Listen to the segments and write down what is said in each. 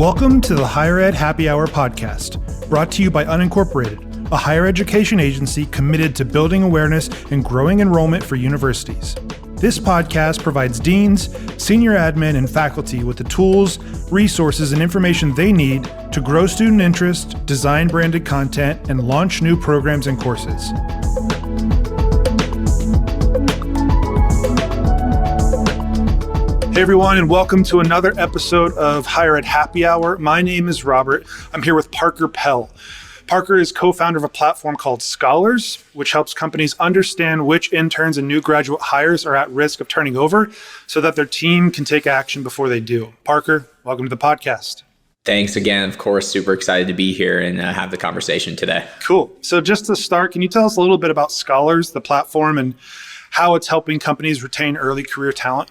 Welcome to the Higher Ed Happy Hour podcast, brought to you by Unincorporated, a higher education agency committed to building awareness and growing enrollment for universities. This podcast provides deans, senior admin, and faculty with the tools, resources, and information they need to grow student interest, design branded content, and launch new programs and courses. Hey everyone, and welcome to another episode of Higher Ed Happy Hour. My name is Robert. I'm here with Parker Pell. Parker is co-founder of a platform called Scholars, which helps companies understand which interns and new graduate hires are at risk of turning over so that their team can take action before they do. Parker, welcome to the podcast. Thanks again. Of course, super excited to be here and have the conversation today. Cool. So just to start, can you tell us a little bit about Scholars, the platform, and how it's helping companies retain early career talent?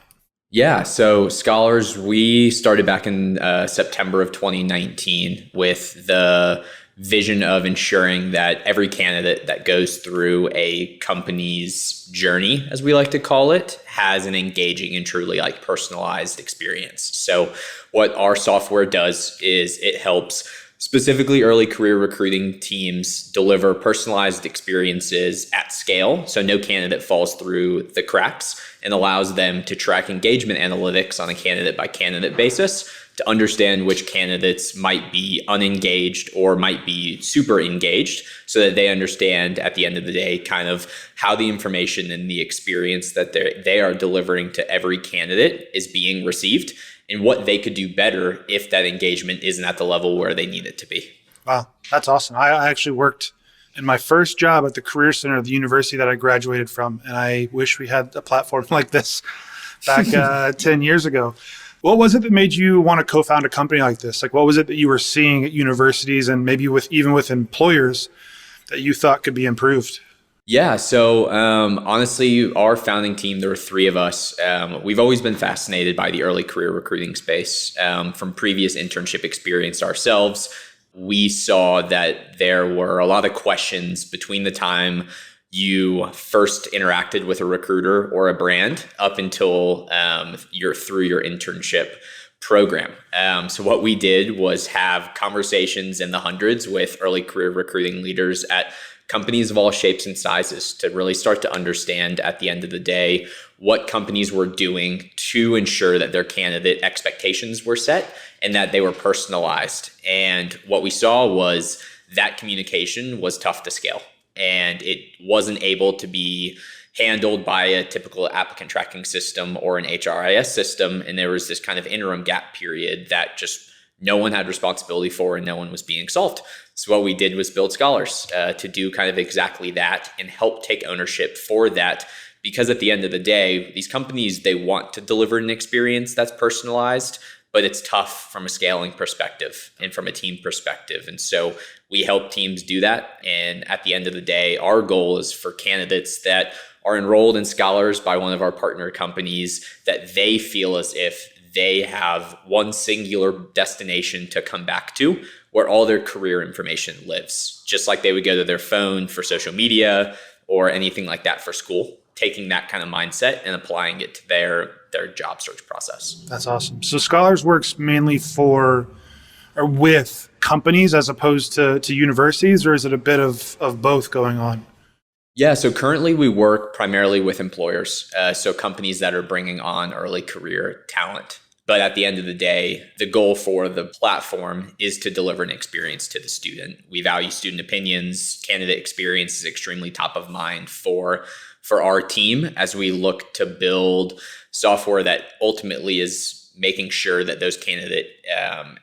Yeah, so Scholars, we started back in September of 2019 with the vision of ensuring that every candidate that goes through a company's journey, as we like to call it, has an engaging and truly personalized experience. So what our software does is it helps specifically early career recruiting teams deliver personalized experiences at scale, so no candidate falls through the cracks, and allows them to track engagement analytics on a candidate by candidate basis to understand which candidates might be unengaged or might be super engaged, so that they understand at the end of the day kind of how the information and the experience that they are delivering to every candidate is being received, and what they could do better if that engagement isn't at the level where they need it to be. Wow, that's awesome. I actually worked in my first job at the Career Center of the university that I graduated from, and I wish we had a platform like this back 10 years ago. What was it that made you want to co-found a company like this? What was it that you were seeing at universities and maybe even with employers that you thought could be improved? Yeah, so honestly, our founding team, there were three of us. We've always been fascinated by the early career recruiting space. From previous internship experience ourselves, we saw that there were a lot of questions between the time you first interacted with a recruiter or a brand up until you're through your internship program. So what we did was have conversations in the hundreds with early career recruiting leaders at companies of all shapes and sizes to really start to understand at the end of the day what companies were doing to ensure that their candidate expectations were set and that they were personalized. And what we saw was that communication was tough to scale, and it wasn't able to be handled by a typical applicant tracking system or an HRIS system. And there was this kind of interim gap period that just no one had responsibility for and no one was being solved. So what we did was build Scholars to do kind of exactly that and help take ownership for that. Because at the end of the day, these companies, they want to deliver an experience that's personalized, but it's tough from a scaling perspective and from a team perspective. And so we help teams do that. And at the end of the day, our goal is for candidates that are enrolled in Scholars by one of our partner companies, that they feel as if they have one singular destination to come back to where all their career information lives, just like they would go to their phone for social media or anything like that for school, taking that kind of mindset and applying it to their job search process. That's awesome. So Scholars works mainly for or with companies as opposed to universities, or is it a bit of both going on? Yeah, so currently we work primarily with employers, so companies that are bringing on early career talent. But at the end of the day, the goal for the platform is to deliver an experience to the student. We value student opinions. Candidate experience is extremely top of mind for our team as we look to build software that ultimately is making sure that those candidate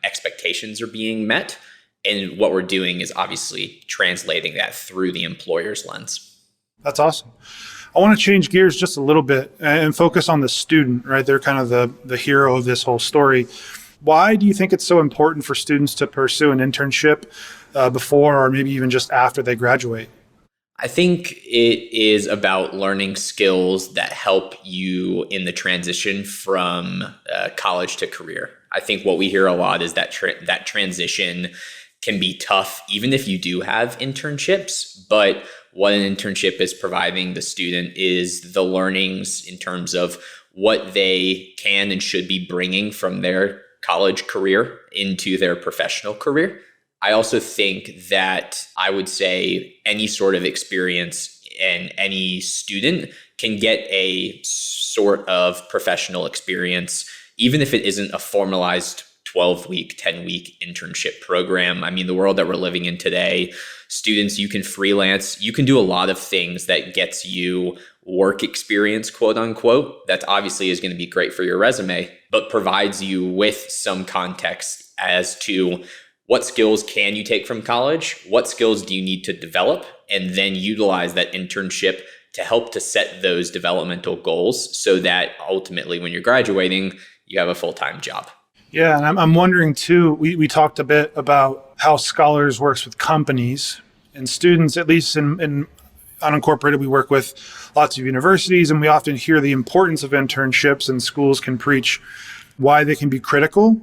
expectations are being met. And what we're doing is obviously translating that through the employer's lens. That's awesome. I want to change gears just a little bit and focus on the student, right? They're kind of the hero of this whole story. Why do you think it's so important for students to pursue an internship before or maybe even just after they graduate? I think it is about learning skills that help you in the transition from college to career. I think what we hear a lot is that that transition can be tough, even if you do have internships. But what an internship is providing the student is the learnings in terms of what they can and should be bringing from their college career into their professional career. I also think that I would say any sort of experience and any student can get a sort of professional experience, even if it isn't a formalized 12-week, 10-week internship program. I mean, the world that we're living in today, students, you can freelance, you can do a lot of things that gets you work experience, quote unquote. That obviously is going to be great for your resume, but provides you with some context as to what skills can you take from college? What skills do you need to develop? And then utilize that internship to help to set those developmental goals so that ultimately when you're graduating, you have a full-time job. Yeah, and I'm wondering too, we talked a bit about how Scholars works with companies and students, at least in Unincorporated, we work with lots of universities, and we often hear the importance of internships, and schools can preach why they can be critical.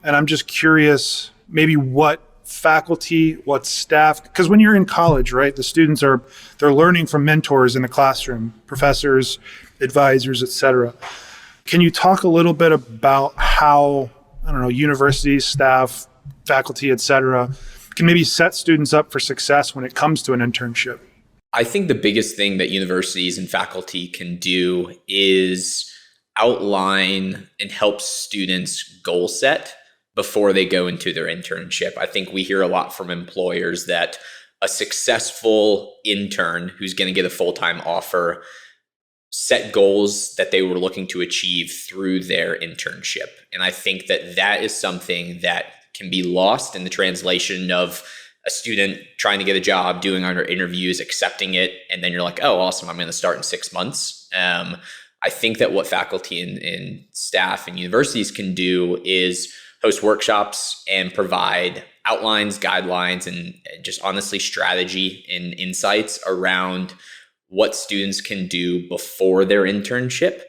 And I'm just curious, maybe what faculty, what staff, because when you're in college, right, the students they're learning from mentors in the classroom, professors, advisors, et cetera. Can you talk a little bit about how, I don't know, universities, staff, faculty, et cetera, can maybe set students up for success when it comes to an internship? I think the biggest thing that universities and faculty can do is outline and help students goal set before they go into their internship. I think we hear a lot from employers that a successful intern who's going to get a full-time offer set goals that they were looking to achieve through their internship. And I think that that is something that can be lost in the translation of a student trying to get a job, doing our interviews, accepting it, and then you're like, oh, awesome, I'm going to start in 6 months. I think that what faculty and staff and universities can do is host workshops and provide outlines, guidelines, and just honestly strategy and insights around what students can do before their internship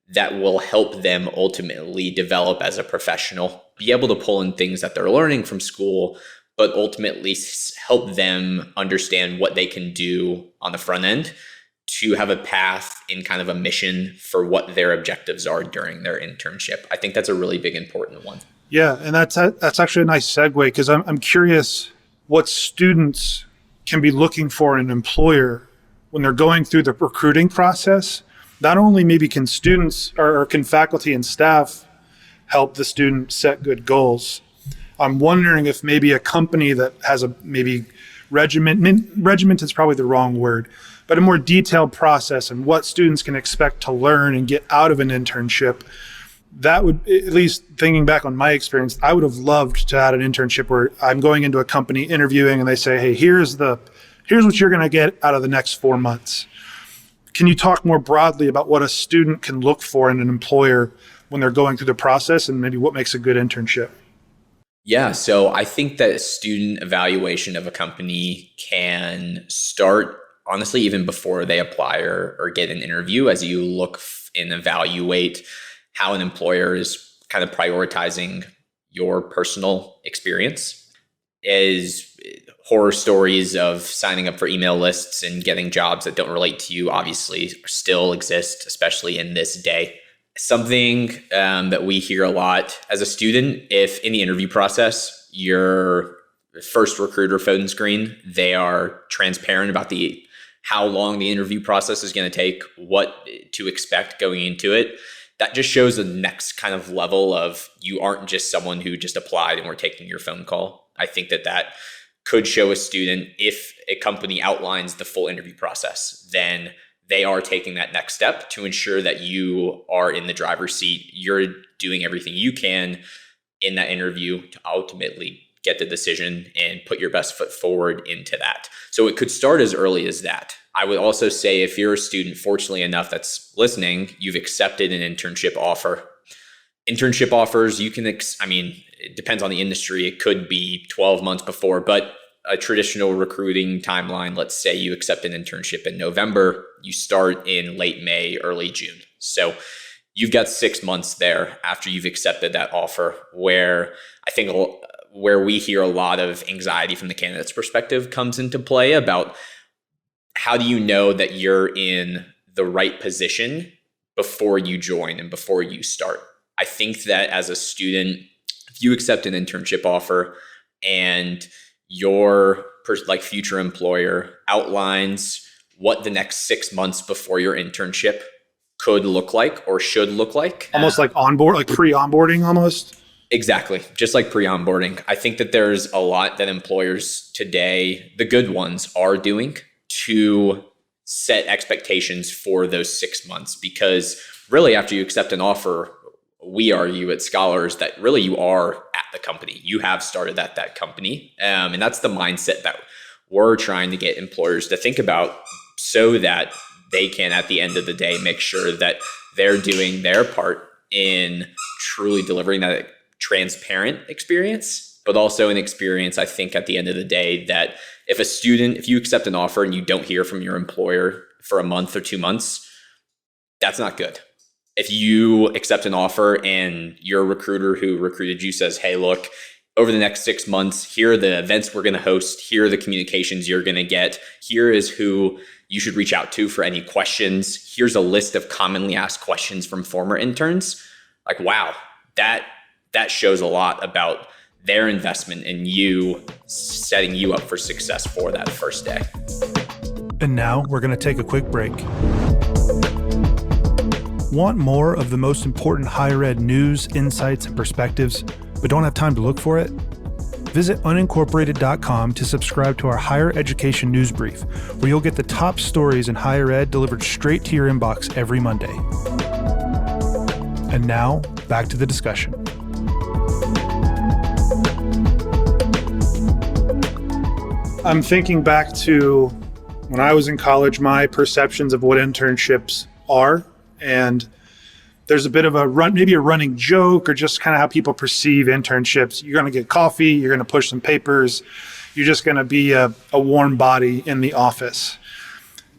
that will help them ultimately develop as a professional, be able to pull in things that they're learning from school, but ultimately help them understand what they can do on the front end to have a path in kind of a mission for what their objectives are during their internship. I think that's a really big, important one. Yeah, and that's actually a nice segue, because I'm curious what students can be looking for in an employer when they're going through the recruiting process. Not only maybe can students or can faculty and staff help the student set good goals, I'm wondering if maybe a company that has a maybe regiment is probably the wrong word, but a more detailed process and what students can expect to learn and get out of an internship. That would, at least thinking back on my experience, I would have loved to have an internship where I'm going into a company interviewing and they say, hey, here's what you're going to get out of the next 4 months. Can you talk more broadly about what a student can look for in an employer when they're going through the process, and maybe what makes a good internship? Yeah, so I think that student evaluation of a company can start, honestly, even before they apply or get an interview, as you look and evaluate how an employer is kind of prioritizing your personal experience. Is horror stories of signing up for email lists and getting jobs that don't relate to you obviously still exist, especially in this day. Something that we hear a lot as a student, if in the interview process, your first recruiter phone screen, they are transparent about how long the interview process is going to take, what to expect going into it. That just shows the next kind of level of you aren't just someone who just applied and we're taking your phone call. I think that could show a student, if a company outlines the full interview process, then they are taking that next step to ensure that you are in the driver's seat. You're doing everything you can in that interview to ultimately get the decision and put your best foot forward into that. So it could start as early as that. I would also say if you're a student, fortunately enough, that's listening, you've accepted an internship offer. Internship offers, you can, it depends on the industry. It could be 12 months before, but a traditional recruiting timeline, let's say you accept an internship in November, you start in late May, early June. So you've got 6 months there after you've accepted that offer, where I think where we hear a lot of anxiety from the candidate's perspective comes into play about how do you know that you're in the right position before you join and before you start. I think that as a student, if you accept an internship offer and your future employer outlines what the next 6 months before your internship could look like or should look like. Almost like pre-onboarding almost. Exactly. Just like pre-onboarding. I think that there's a lot that employers today, the good ones, are doing to set expectations for those 6 months, because really after you accept an offer, we argue at Scholars that really you are at the company. You have started at that company. And that's the mindset that we're trying to get employers to think about, so that they can, at the end of the day, make sure that they're doing their part in truly delivering that transparent experience, but also an experience, I think, at the end of the day, that if you accept an offer and you don't hear from your employer for a month or 2 months, that's not good. If you accept an offer and your recruiter who recruited you says, hey, look, over the next 6 months, here are the events we're going to host, here are the communications you're going to get, here is who you should reach out to for any questions, here's a list of commonly asked questions from former interns. Like, wow, that shows a lot about their investment in you, setting you up for success for that first day. And now we're going to take a quick break. Want more of the most important higher ed news, insights, and perspectives, but don't have time to look for it? Visit unincorporated.com to subscribe to our higher education news brief, where you'll get the top stories in higher ed delivered straight to your inbox every Monday. And now, back to the discussion. I'm thinking back to when I was in college, my perceptions of what internships are, and there's a bit of maybe a running joke, or just kind of how people perceive internships. You're going to get coffee, you're going to push some papers, you're just going to be a warm body in the office.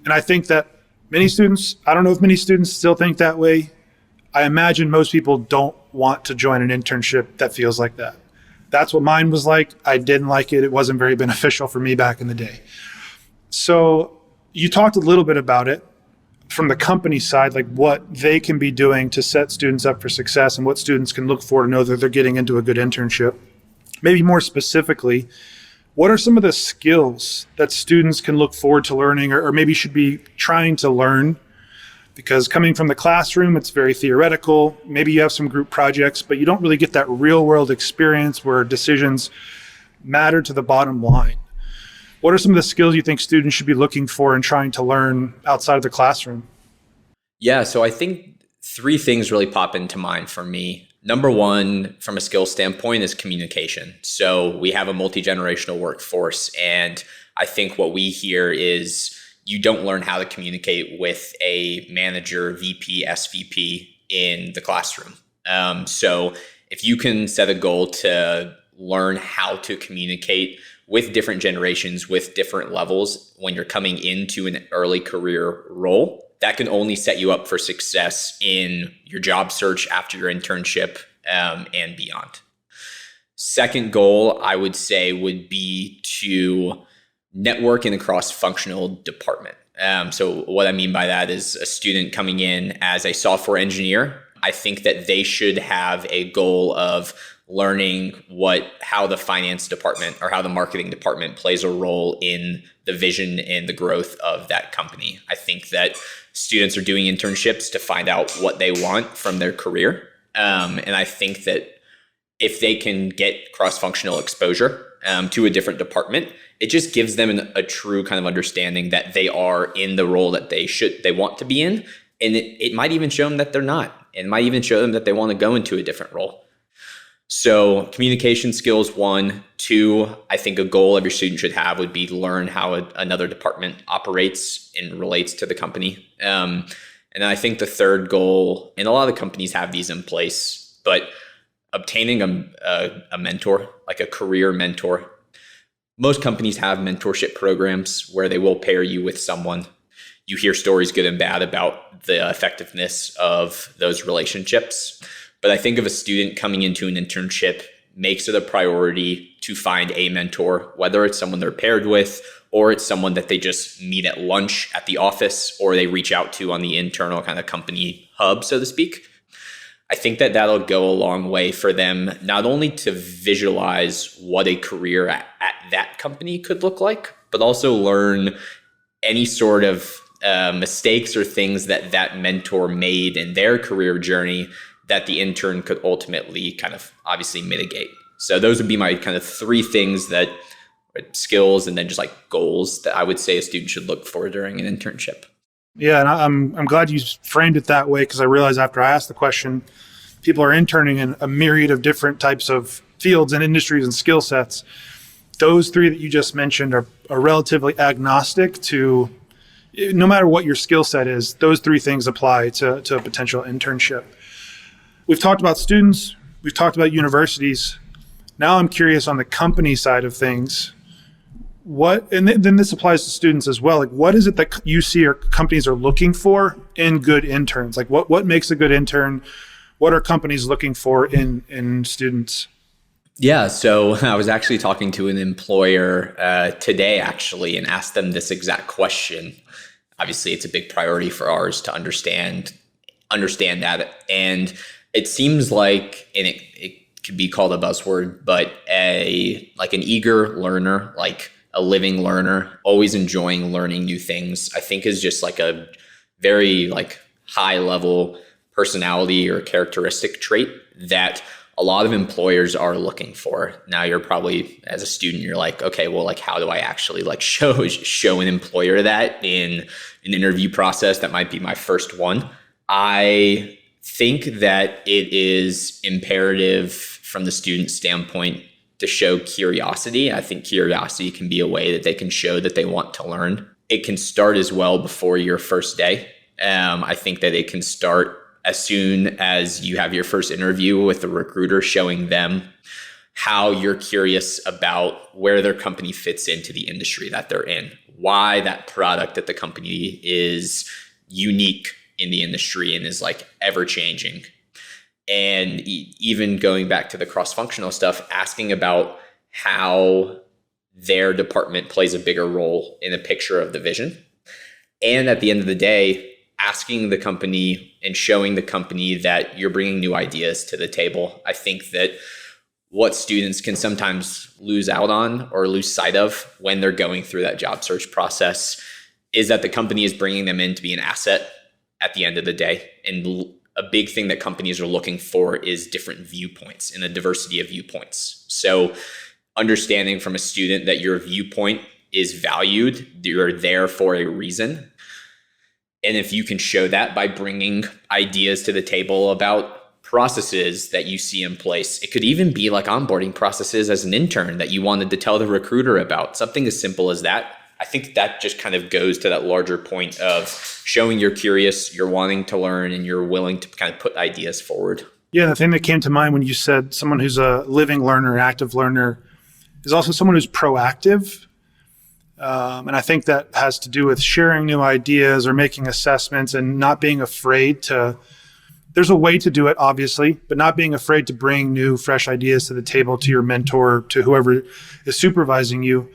And I think that many students, I don't know if many students still think that way. I imagine most people don't want to join an internship that feels like that. That's what mine was like. I didn't like it. It wasn't very beneficial for me back in the day. So you talked a little bit about it from the company side, like what they can be doing to set students up for success and what students can look for to know that they're getting into a good internship. Maybe more specifically, what are some of the skills that students can look forward to learning, or maybe should be trying to learn? Because coming from the classroom, it's very theoretical. Maybe you have some group projects, but you don't really get that real world experience where decisions matter to the bottom line. What are some of the skills you think students should be looking for and trying to learn outside of the classroom? Yeah, so I think 3 things really pop into mind for me. Number one, from a skill standpoint, is communication. So we have a multi-generational workforce, and I think what we hear is you don't learn how to communicate with a manager, VP, SVP in the classroom. So if you can set a goal to learn how to communicate with different generations, with different levels, when you're coming into an early career role, that can only set you up for success in your job search after your internship and beyond. Second goal, I would say, would be to network in a cross-functional department. So what I mean by that is a student coming in as a software engineer, I think that they should have a goal of learning how the finance department or how the marketing department plays a role in the vision and the growth of that company. I think that students are doing internships to find out what they want from their career. And I think that if they can get cross-functional exposure to a different department, it just gives them a true kind of understanding that they are in the role that they want to be in. And it might even show them that they're not. It might even show them that they want to go into a different role. So communication skills, 1. 2, I think a goal every student should have would be to learn how another department operates and relates to the company. And I think the third goal, and a lot of the companies have these in place, but obtaining a mentor, like a career mentor. Most companies have mentorship programs where they will pair you with someone. You hear stories good and bad about the effectiveness of those relationships. But I think if a student coming into an internship makes it a priority to find a mentor, whether it's someone they're paired with, or it's someone that they just meet at lunch at the office, or they reach out to on the internal kind of company hub, so to speak, I think that that'll go a long way for them, not only to visualize what a career at that company could look like, but also learn any sort of mistakes or things that that mentor made in their career journey that the intern could ultimately kind of obviously mitigate. So those would be my kind of three things that skills and then just like goals that I would say a student should look for during an internship. Yeah, and I'm glad you framed it that way, because I realized after I asked the question, people are interning in a myriad of different types of fields and industries and skill sets. Those three that you just mentioned are relatively agnostic to, no matter what your skill set is, those three things apply to a potential internship. We've talked about students, we've talked about universities. Now I'm curious on the company side of things. And then this applies to students as well. Like, what is it that you see or companies are looking for in good interns? Like, what makes a good intern? What are companies looking for in students? Yeah, so I was actually talking to an employer today, actually, and asked them this exact question. Obviously, it's a big priority for ours to understand that. And it seems like, and it could be called a buzzword, but like an eager learner, like a living learner, always enjoying learning new things, I think is just like a very like high level personality or characteristic trait that a lot of employers are looking for. Now you're probably, as a student, you're like, okay, well, like, how do I actually like show an employer that in an interview process? That might be my first one. I think that it is imperative from the student standpoint to show curiosity. I think curiosity can be a way that they can show that they want to learn. It can start as well before your first day. I think that it can start as soon as you have your first interview with the recruiter, showing them how you're curious about where their company fits into the industry that they're in, why that product at the company is unique in the industry and is like ever changing. And even going back to the cross-functional stuff, asking about how their department plays a bigger role in the picture of the vision. And at the end of the day, asking the company and showing the company that you're bringing new ideas to the table. I think that what students can sometimes lose out on or lose sight of when they're going through that job search process is that the company is bringing them in to be an asset at the end of the day. And a big thing that companies are looking for is different viewpoints and a diversity of viewpoints. So understanding from a student that your viewpoint is valued, you're there for a reason. And if you can show that by bringing ideas to the table about processes that you see in place, it could even be like onboarding processes as an intern that you wanted to tell the recruiter about, something as simple as that. I think that just kind of goes to that larger point of showing you're curious, you're wanting to learn, and you're willing to kind of put ideas forward. Yeah, the thing that came to mind when you said someone who's a living learner, active learner, is also someone who's proactive. And I think that has to do with sharing new ideas or making assessments and not being afraid to, there's a way to do it, obviously, but not being afraid to bring new, fresh ideas to the table, to your mentor, to whoever is supervising you.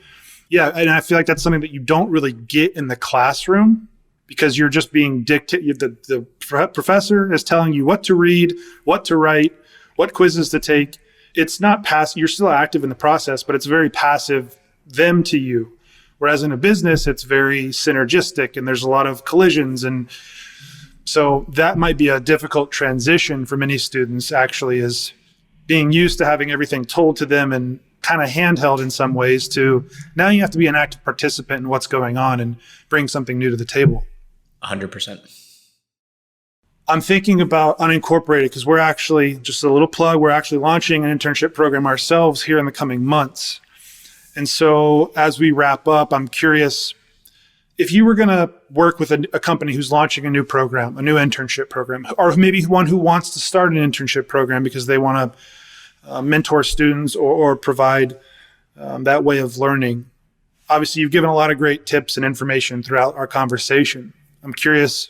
Yeah, and I feel like that's something that you don't really get in the classroom because you're just being dictated. The professor is telling you what to read, what to write, what quizzes to take. It's not passive. You're still active in the process, but it's very passive, them to you. Whereas in a business, it's very synergistic and there's a lot of collisions. And so that might be a difficult transition for many students, actually, is being used to having everything told to them and kind of handheld in some ways to now you have to be an active participant in what's going on and bring something new to the table. 100%. I'm thinking about Unincorporated because we're actually, just a little plug, we're actually launching an internship program ourselves here in the coming months. And so as we wrap up, I'm curious, if you were going to work with a company who's launching a new program, a new internship program, or maybe one who wants to start an internship program because they want to mentor students or provide that way of learning. Obviously, you've given a lot of great tips and information throughout our conversation. I'm curious,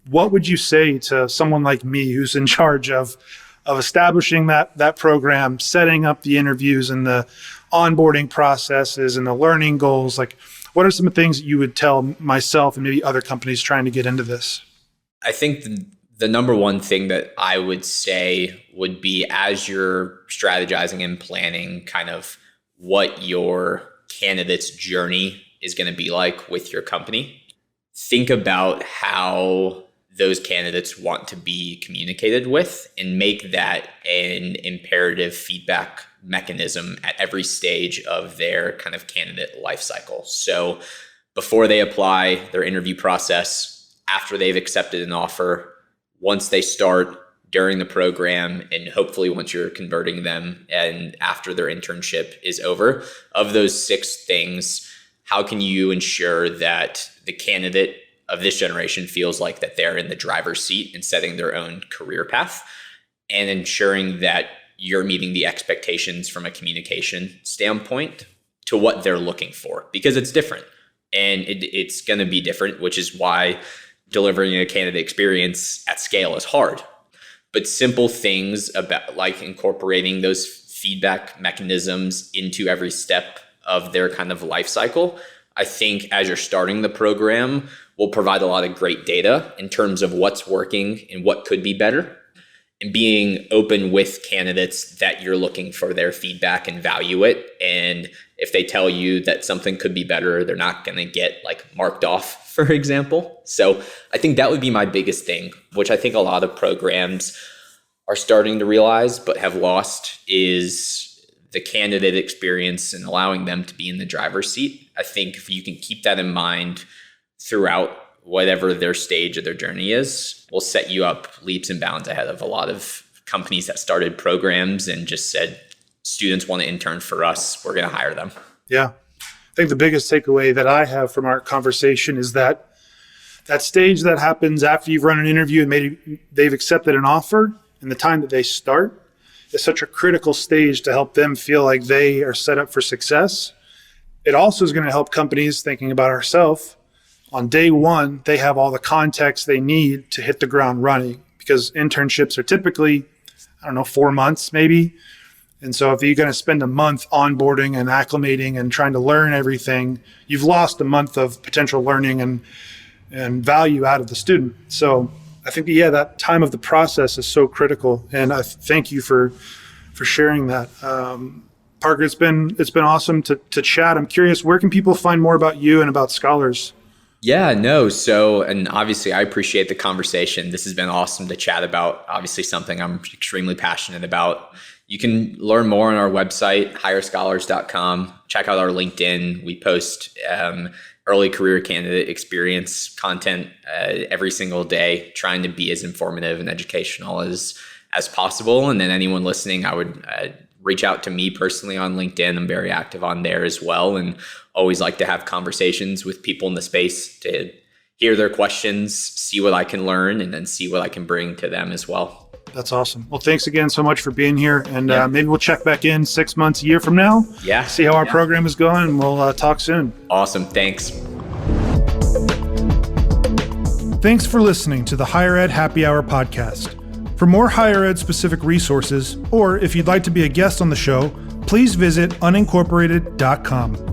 what would you say to someone like me who's in charge of establishing that program, setting up the interviews and the onboarding processes and the learning goals? Like, what are some things that you would tell myself and maybe other companies trying to get into this? I think The number one thing that I would say would be, as you're strategizing and planning kind of what your candidate's journey is going to be like with your company, think about how those candidates want to be communicated with and make that an imperative feedback mechanism at every stage of their kind of candidate life cycle. So before they apply, their interview process, after they've accepted an offer, once they start, during the program, and hopefully once you're converting them and after their internship is over. Of those 6 things, how can you ensure that the candidate of this generation feels like that they're in the driver's seat and setting their own career path, and ensuring that you're meeting the expectations from a communication standpoint to what they're looking for? Because it's different, and it's going to be different, which is why delivering a candidate experience at scale is hard. But simple things about like incorporating those feedback mechanisms into every step of their kind of life cycle, I think as you're starting the program, will provide a lot of great data in terms of what's working and what could be better. And being open with candidates that you're looking for their feedback and value it. And if they tell you that something could be better, they're not going to get like marked off, for example. So I think that would be my biggest thing, which I think a lot of programs are starting to realize but have lost, is the candidate experience and allowing them to be in the driver's seat. I think if you can keep that in mind throughout whatever their stage of their journey is, will set you up leaps and bounds ahead of a lot of companies that started programs and just said, students want to intern for us, we're going to hire them. Yeah. I think the biggest takeaway that I have from our conversation is that stage that happens after you've run an interview and maybe they've accepted an offer, and the time that they start is such a critical stage to help them feel like they are set up for success. It also is going to help companies, thinking about ourselves, on day one, they have all the context they need to hit the ground running, because internships are typically, 4 months maybe. And so if you're going to spend a month onboarding and acclimating and trying to learn everything, you've lost a month of potential learning and value out of the student. So I think, that time of the process is so critical. And I thank you for sharing that. Parker, it's been awesome to chat. I'm curious, where can people find more about you and about Scholars? Yeah, no. So, and obviously I appreciate the conversation. This has been awesome to chat about, obviously something I'm extremely passionate about. You can learn more on our website, hirescholars.com. Check out our LinkedIn. We post early career candidate experience content every single day, trying to be as informative and educational as possible. And then anyone listening, I would reach out to me personally on LinkedIn. I'm very active on there as well, and always like to have conversations with people in the space to hear their questions, see what I can learn, and then see what I can bring to them as well. That's awesome. Well, thanks again so much for being here. And maybe we'll check back in 6 months, a year from now. Yeah. See how our program is going, and we'll talk soon. Awesome. Thanks. Thanks for listening to the Higher Ed Happy Hour podcast. For more higher ed specific resources, or if you'd like to be a guest on the show, please visit unincorporated.com.